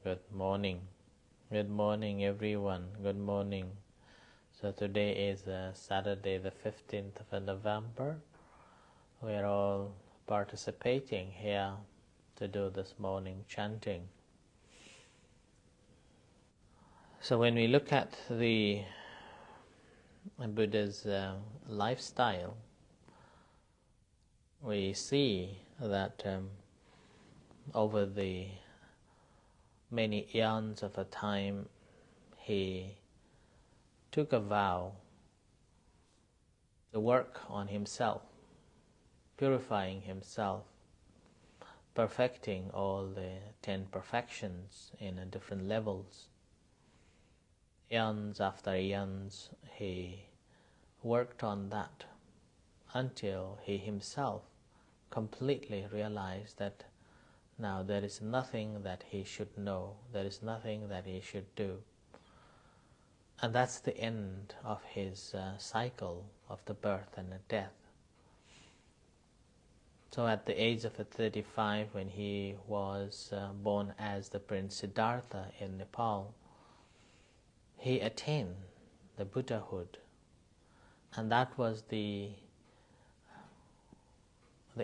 Good morning. Good morning, everyone. Good morning. So today is Saturday, the 15th of November. We're all participating here to do this morning chanting. So when we look at the Buddha's lifestyle, we see that over the many eons of a time, he took a vow to work on himself, purifying himself, perfecting all the 10 perfections in different levels. Eons after eons, he worked on that until he himself completely realized that now there is nothing that he should know, there is nothing that he should do. And that's the end of his cycle of the birth and the death. So at the age of 35, when he was born as the Prince Siddhartha in Nepal, he attained the Buddhahood. And that was the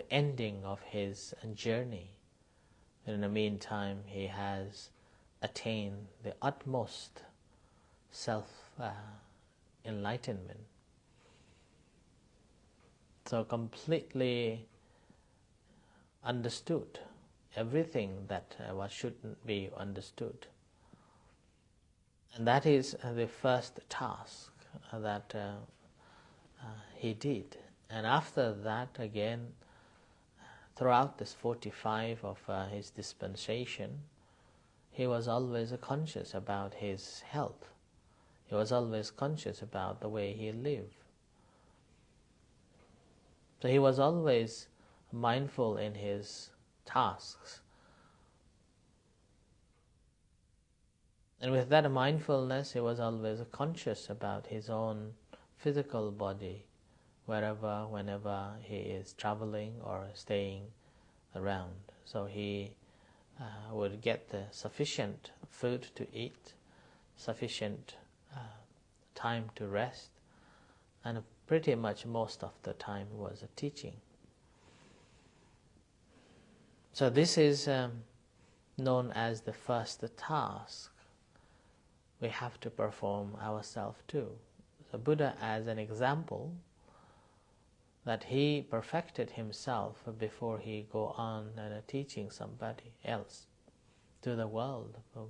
ending of his journey. In the meantime, he has attained the utmost self-enlightenment. So completely understood everything that what shouldn't be understood. And that is the first task that he did. And after that, again, throughout this 45 of his dispensation, he was always conscious about his health. He was always conscious about the way he lived. So he was always mindful in his tasks. And with that mindfulness, he was always conscious about his own physical body, whenever he is traveling or staying around. So he would get the sufficient food to eat, sufficient time to rest, and pretty much most of the time was teaching. So this is known as the first task we have to perform ourselves too. So Buddha, as an example, that he perfected himself before he go on teaching somebody else to the world for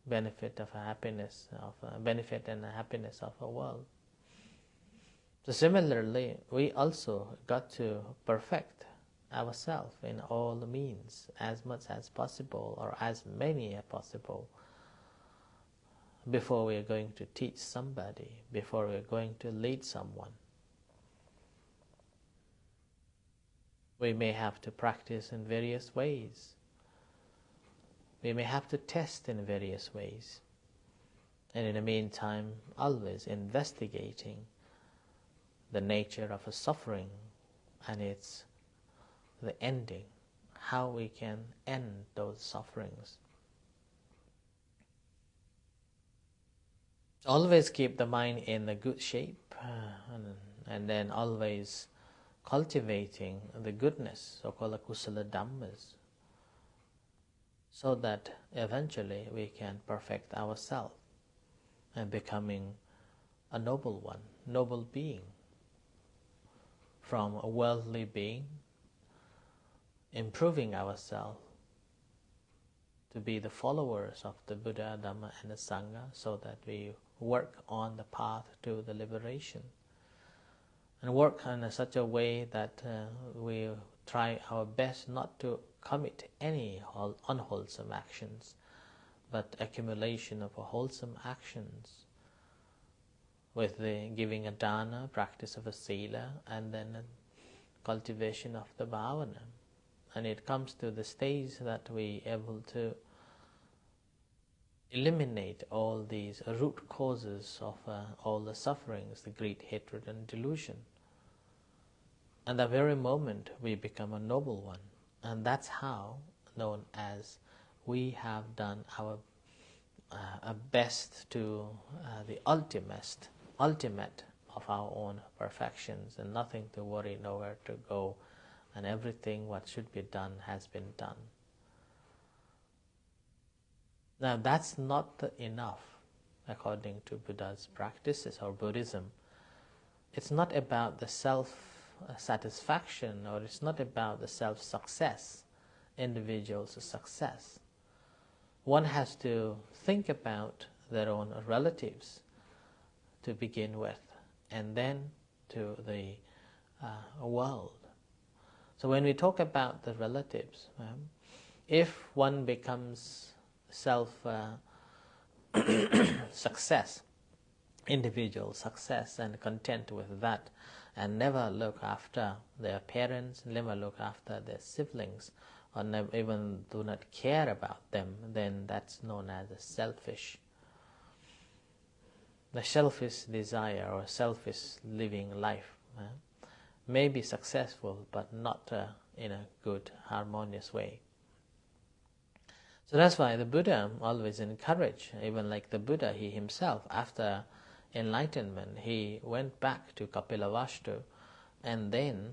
benefit and happiness of a world. So similarly, we also got to perfect ourselves in all means, as much as possible or as many as possible, before we are going to teach somebody, before we are going to lead someone. We may have to practice in various ways. We may have to test in various ways. And in the meantime, always investigating the nature of a suffering and the ending, how we can end those sufferings. Always keep the mind in a good shape, and then always cultivating the goodness, so-called kusala dhammas, so that eventually we can perfect ourselves and becoming a noble one, noble being, from a worldly being, improving ourselves to be the followers of the Buddha, Dhamma and the Sangha, so that we work on the path to the liberation, and work in such a way that we try our best not to commit any unwholesome actions, but accumulation of wholesome actions with the giving a dana, practice of a sila, and then cultivation of the bhavana. And it comes to the stage that we are able to eliminate all these root causes of all the sufferings, the greed, hatred and delusion. And the very moment we become a noble one. And that's how, known as we have done our best to the ultimate of our own perfections, and nothing to worry, nowhere to go, and everything what should be done has been done. Now that's not enough according to Buddha's practices or Buddhism. It's not about the self-satisfaction, or it's not about the self-success, individual's success. One has to think about their own relatives to begin with, and then to the world. So when we talk about the relatives, if one becomes self-success, individual success, and content with that, and never look after their parents, never look after their siblings, or never, even do not care about them, then that's known as a selfish. The selfish desire or selfish living life may be successful, but not in a good, harmonious way. So that's why the Buddha always encouraged, even like the Buddha, he himself, after enlightenment, he went back to Kapilavastu and then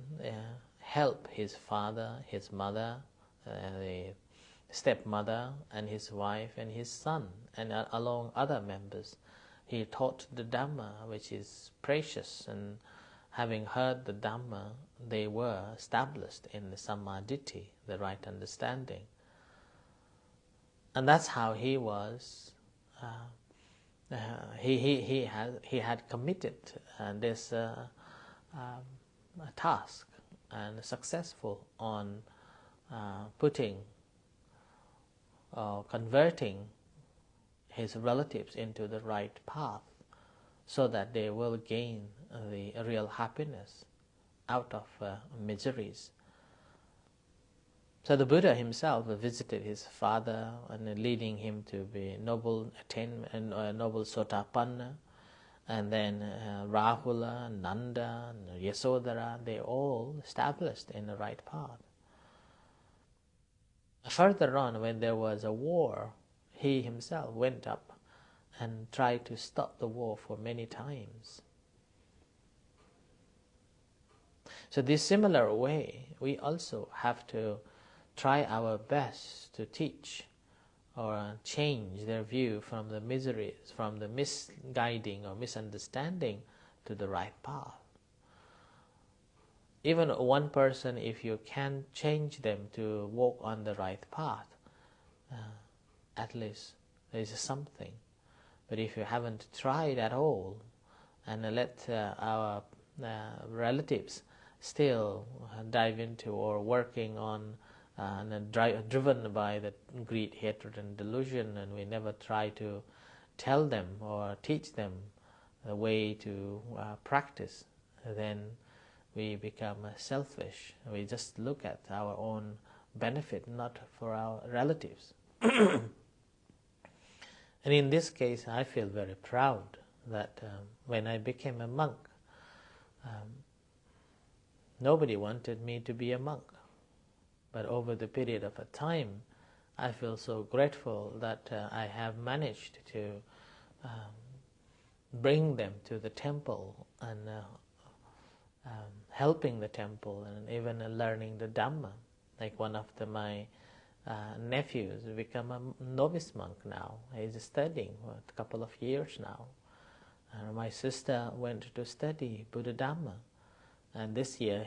helped his father, his mother, the stepmother, and his wife, and his son, and along other members. He taught the Dhamma, which is precious, and having heard the Dhamma, they were established in the Sammaditthi, the right understanding. And that's how he was. He had committed this task and successful on putting or converting his relatives into the right path, so that they will gain the real happiness out of miseries. So the Buddha himself visited his father and leading him to be noble attainment and noble Sotapanna, and then Rahula, Nanda, and Yasodhara, they all established in the right path. Further on, when there was a war, he himself went up and tried to stop the war for many times. So this similar way, we also have to try our best to teach or change their view from the miseries, from the misguiding or misunderstanding, to the right path. Even one person, if you can change them to walk on the right path, at least there is something. But if you haven't tried at all, and let our relatives still dive into or working on and driven by the greed, hatred, and delusion, and we never try to tell them or teach them the way to practice, then we become selfish. We just look at our own benefit, not for our relatives. And in this case, I feel very proud that when I became a monk, nobody wanted me to be a monk. But over the period of a time, I feel so grateful that I have managed to bring them to the temple and helping the temple, and even learning the Dhamma. Like one of my nephews become a novice monk now. He's studying for a couple of years now. And my sister went to study Buddha Dhamma, and this year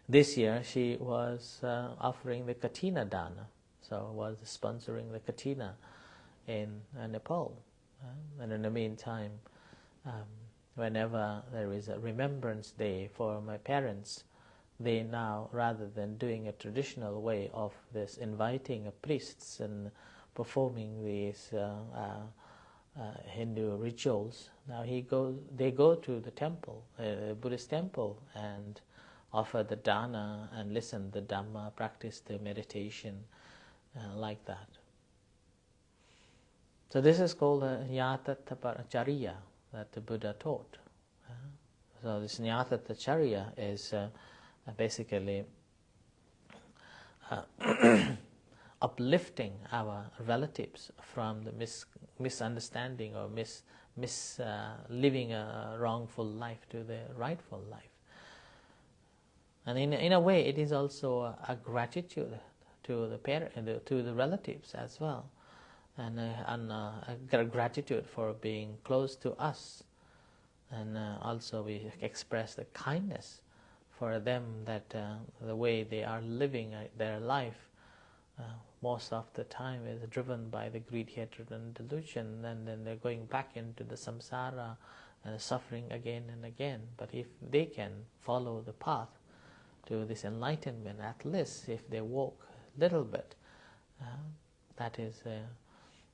this year she was offering the Katina Dana, so was sponsoring the Katina in Nepal. And in the meantime, whenever there is a remembrance day for my parents, they now, rather than doing a traditional way of this inviting priests and performing these Hindu rituals, now they go to the temple, Buddhist temple, and offer the dana and listen the Dhamma, practice the meditation like that. So this is called Nyatataparacharya that the Buddha taught. So this Nyatataparacharya is basically uplifting our relatives from the misunderstanding or living a wrongful life to the rightful life. And in a way, it is also a gratitude to the relatives as well, and a gratitude for being close to us, and also we express the kindness for them, that the way they are living their life most of the time is driven by the greed, hatred and delusion, and then they're going back into the samsara and suffering again and again. But if they can follow the path to this enlightenment, at least if they walk a little bit, that is,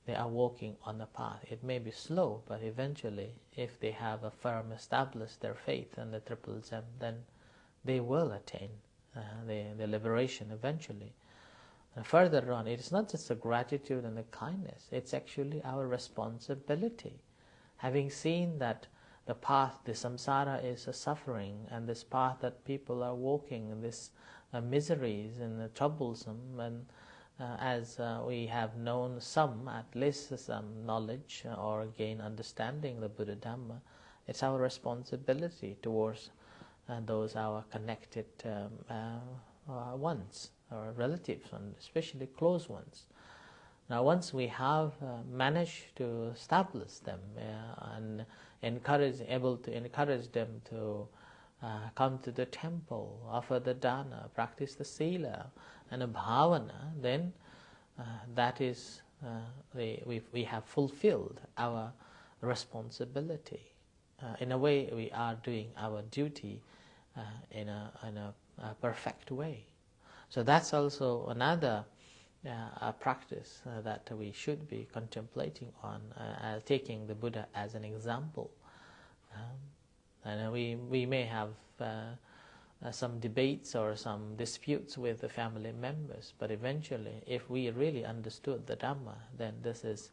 they are walking on the path. It may be slow, but eventually, if they have a firm established their faith in the Triple Gem, then they will attain the liberation eventually. And further on, it is not just the gratitude and the kindness, it's actually our responsibility. Having seen that the path, the samsara is a suffering, and this path that people are walking, and this miseries and troublesome, and as we have known some, at least some knowledge or gain understanding the Buddha Dhamma, it's our responsibility towards those our connected ones, or relatives, and especially close ones. Now, once we have managed to establish them and able to encourage them to come to the temple, offer the dana, practice the sila and the bhavana, then that is we have fulfilled our responsibility. In a way, we are doing our duty in a perfect way. So that's also another practice that we should be contemplating on, taking the Buddha as an example. And we may have some debates or some disputes with the family members, but eventually, if we really understood the Dhamma, then this is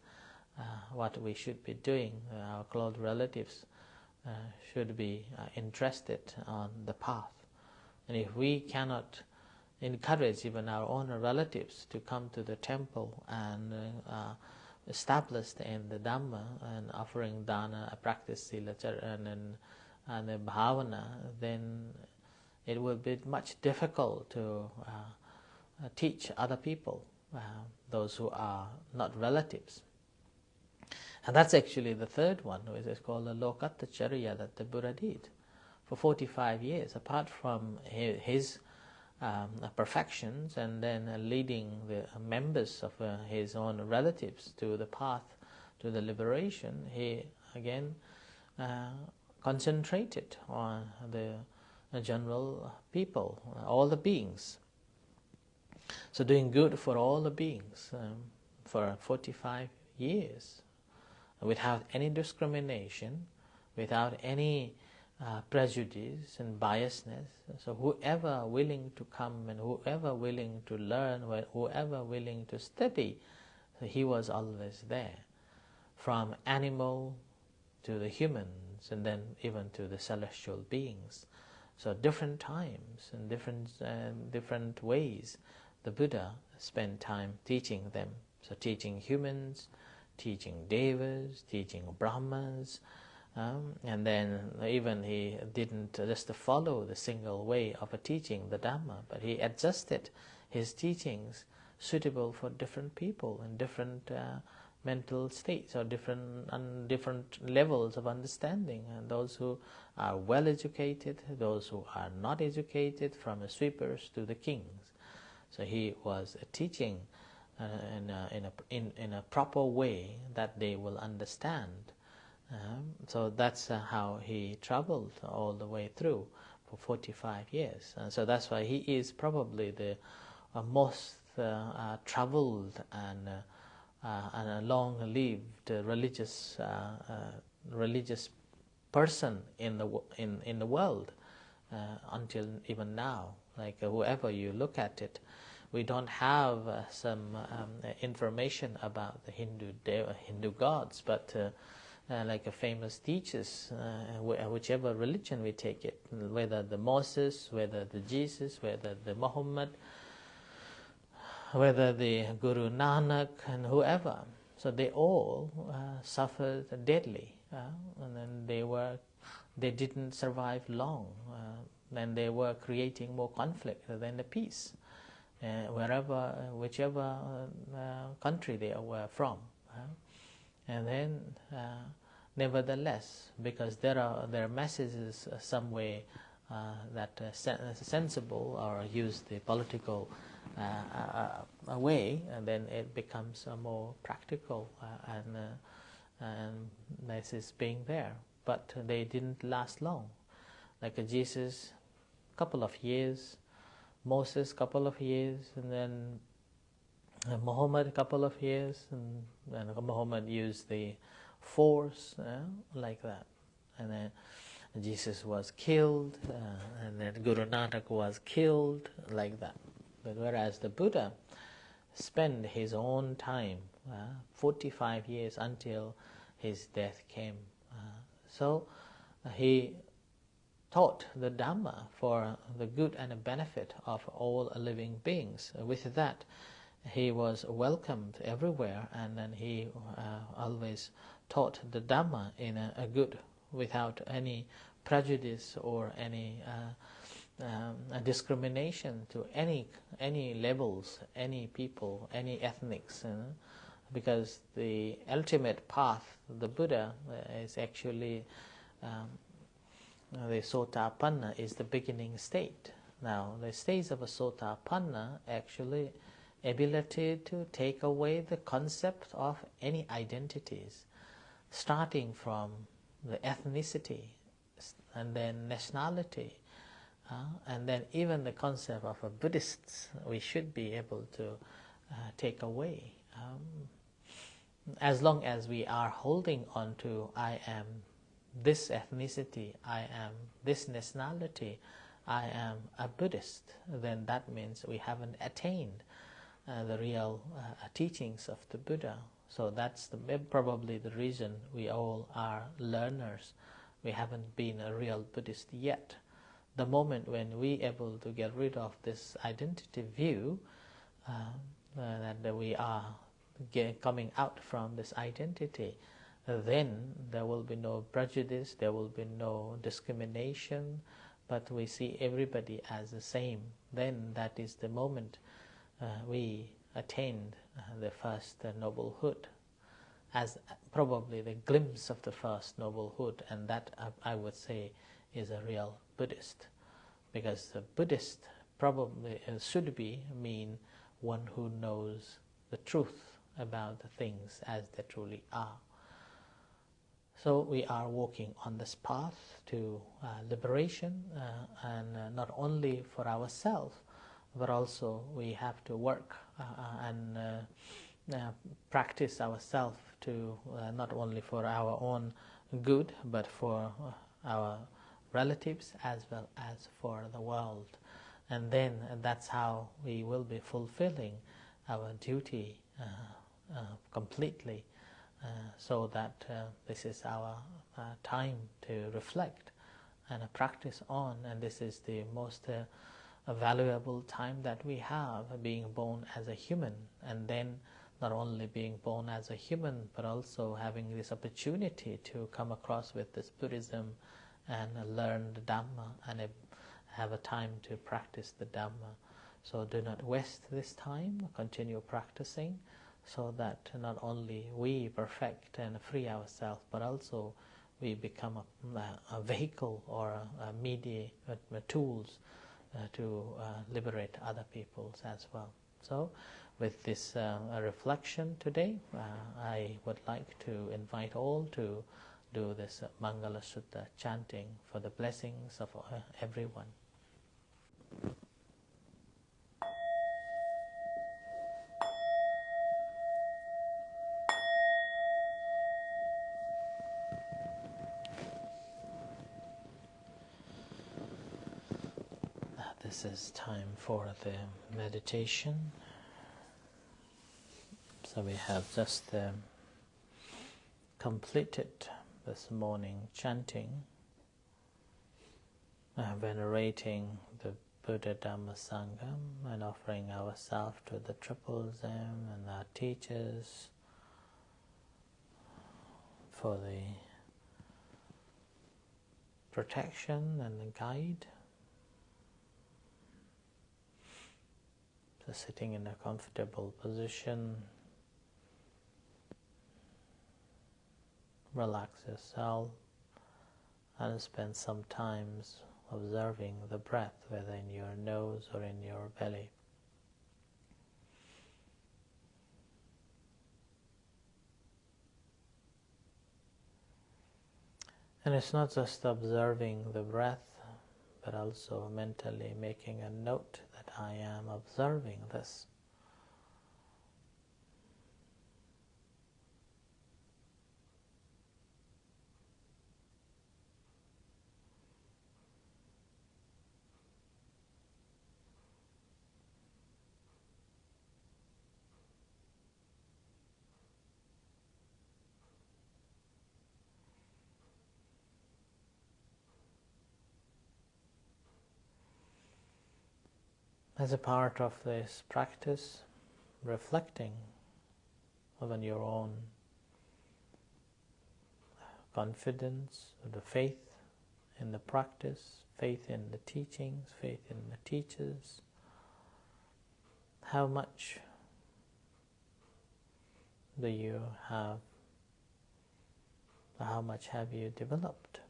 what we should be doing. Our close relatives should be interested on the path. And if we cannot encourage even our own relatives to come to the temple and established in the Dhamma and offering dana, practice sila and the bhavana, then it will be much difficult to teach other people, those who are not relatives. And that's actually the third one, which is called the Lokattacharya, that the Buddha did for 45 years. Apart from his perfections, and then leading the members of his own relatives to the path to the liberation, he again concentrated on the general people, all the beings. So doing good for all the beings for 45 years, without any discrimination, without any prejudice and biasness. So whoever willing to come and whoever willing to learn, whoever willing to study, he was always there, from animal to the humans, and then even to the celestial beings. So different times and different ways the Buddha spent time teaching them. So teaching humans, teaching devas, teaching brahmas, and then even he didn't just follow the single way of teaching the Dhamma, but he adjusted his teachings suitable for different people and different mental states, or different levels of understanding, and those who are well educated, those who are not educated, from the sweepers to the kings. So he was teaching in a proper way that they will understand. So that's how he traveled all the way through for 45 years. And so that's why he is probably the most traveled and a long-lived religious person in the world until even now. Like whoever you look at it, we don't have some information about the Hindu gods, but like a famous teachers, whichever religion we take it, whether the Moses, whether the Jesus, whether the Muhammad, whether the Guru Nanak and whoever, so they all suffered deadly, and then they didn't survive long. Then they were creating more conflict than the peace, whichever country they were from. And then, nevertheless, because their messages some way that sensible or use the political way, and then it becomes more practical, and this is being there. But they didn't last long. Like Jesus, couple of years, Moses, couple of years, and then Muhammad, couple of years, and Muhammad used the force, like that, and then Jesus was killed, and then Guru Nanak was killed, like that. But whereas the Buddha spent his own time, 45 years until his death came. So he taught the Dhamma for the good and the benefit of all living beings. With that, he was welcomed everywhere, and then he always taught the Dhamma in a good, without any prejudice or any discrimination to any levels, any people, any ethnics, because the ultimate path, the Buddha, is actually the Sotapanna is the beginning state. Now, the stage of a Sotapanna actually ability to take away the concept of any identities, starting from the ethnicity, and then nationality, and then even the concept of a Buddhist, we should be able to take away. As long as we are holding on to I am this ethnicity, I am this nationality, I am a Buddhist, then that means we haven't attained the real teachings of the Buddha. So that's probably the reason we all are learners. We haven't been a real Buddhist yet. The moment when we able to get rid of this identity view, that we are coming out from this identity, then there will be no prejudice, there will be no discrimination, but we see everybody as the same. Then that is the moment we attained the first noblehood, as probably the glimpse of the first noblehood, and that I would say is a real Buddhist, because the Buddhist probably should mean one who knows the truth about the things as they truly are. So we are walking on this path to liberation, and not only for ourselves, but also we have to work and practice ourselves to not only for our own good, but for our relatives as well as for the world. And then that's how we will be fulfilling our duty completely, so that this is our time to reflect and practice on, and this is the most valuable time that we have, being born as a human, and then not only being born as a human, but also having this opportunity to come across with this Buddhism and learn the Dhamma and have a time to practice the Dhamma. So do not waste this time, continue practicing, so that not only we perfect and free ourselves, but also we become a vehicle or a media, tools to liberate other peoples as well. So with this reflection today, I would like to invite all to do this Mangala Sutta chanting for the blessings of everyone. This is time for the meditation. So we have just completed this morning chanting, venerating the Buddha Dhamma Sangam and offering ourselves to the Triple Zem and our teachers for the protection and the guide. So sitting in a comfortable position, relax yourself and spend some time observing the breath, whether in your nose or in your belly. And it's not just observing the breath, but also mentally making a note that I am observing this. As a part of this practice, reflecting on your own confidence, the faith in the practice, faith in the teachings, faith in the teachers. How much do you have, how much have you developed?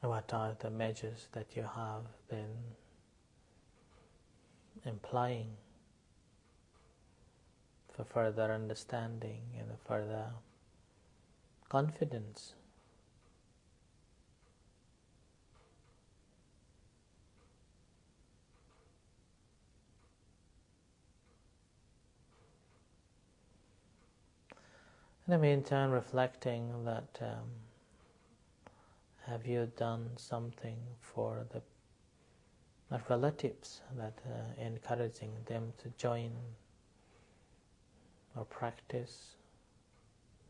What are the measures that you have been implying for further understanding and further confidence? In the meantime, reflecting that have you done something for the relatives, that encouraging them to join or practice,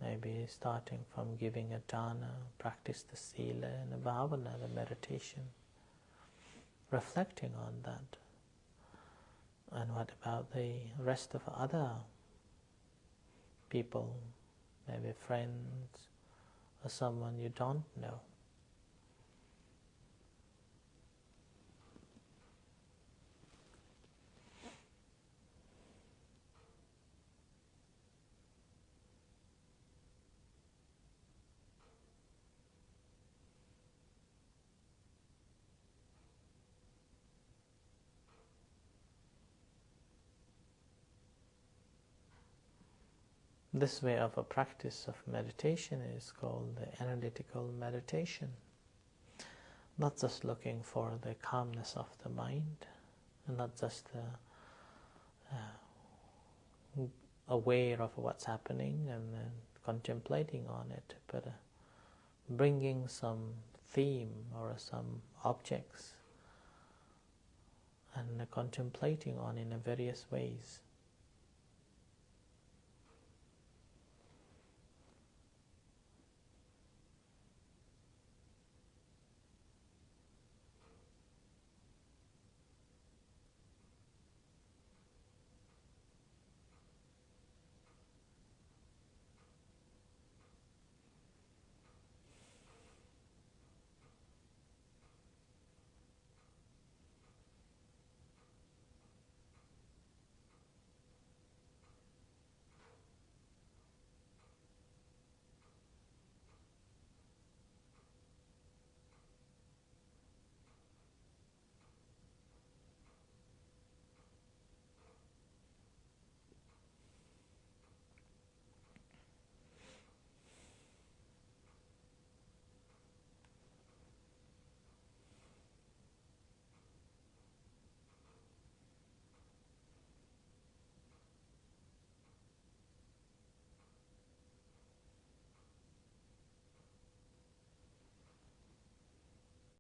maybe starting from giving a dana, practice the sila and the bhavana, the meditation, reflecting on that. And what about the rest of other people, maybe friends or someone you don't know? This way of a practice of meditation is called the analytical meditation. Not just looking for the calmness of the mind, and not just aware of what's happening and then contemplating on it, but bringing some theme or some objects and contemplating on in various ways.